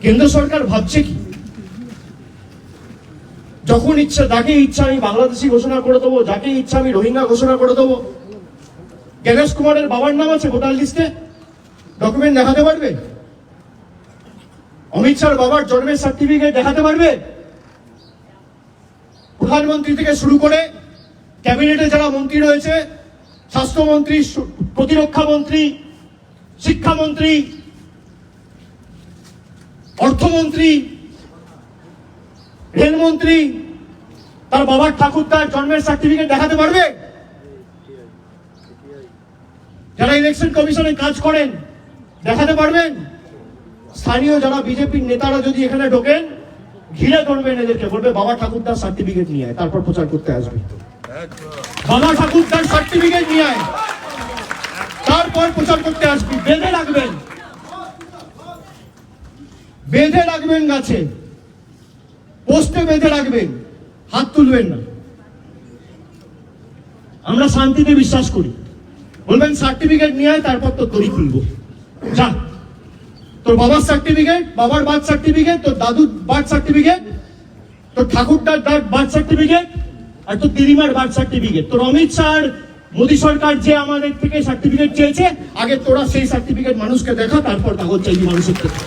কেন্দ্র সরকার ভাবছে কি? যখন ইচ্ছা, যাকে ইচ্ছা আমি বাংলাদেশি ঘোষণা করে দেবো, যাকে ইচ্ছা আমি রোহিঙ্গা ঘোষণা করে দেবো। জ্ঞানেশ কুমারের বাবার নাম আছে ভোটার লিস্টে, ডকুমেন্ট দেখাতে পারবে? অমিত শাহর বাবার জন্মের সার্টিফিকেট দেখাতে পারবে? প্রধানমন্ত্রী থেকে শুরু করে ক্যাবিনেটে যারা মন্ত্রী রয়েছে, স্বাস্থ্যমন্ত্রী, প্রতিরক্ষা মন্ত্রী, শিক্ষামন্ত্রী, অর্থমন্ত্রী, রেলমন্ত্রী, তার বাবার ঠাকুরদার জন্মের সার্টিফিকেট দেখাতে পারবে? যারা ইলেকশন কমিশনে কাজ করেন দেখাতে পারবেন? স্থানীয় যারা বিজেপির নেতারা যদি এখানে ঢোকেন, ঘিরে ধরবেন এদেরকে, বলবে বাবা ঠাকুরদার সার্টিফিকেট নিয়ে আয়, তারপর প্রচার করতে আসবে। বাবা ঠাকুরদার সার্টিফিকেট নিয়ে আয়, তারপর প্রচার করতে আসবি। বেঁধে রাখবেন, বেঁধে রাখবেন, গাছে পোস্টে বেঁধে রাখবেন, হাত তুলবেন না। আমরা শান্তিতে বিশ্বাস করি। বলবেন সার্টিফিকেট নিয়ে আয়, তারপর তো তৈরি খুলবো। যা, তোর বাবার সার্টিফিকেট, বাবার বার্থ সার্টিফিকেট, তোর দাদুর বার্থ সার্টিফিকেট, তোর ঠাকুরদার বার্থ সার্টিফিকেট, আর তোর দিদিমার বার্থ সার্টিফিকেট। তোর অমিত শাহ, মোদী সরকার যে আমাদের থেকে সার্টিফিকেট চেয়েছে, আগে তোরা সেই সার্টিফিকেট মানুষকে দেখা, তারপর কাগজ চাইবি মানুষের থেকে।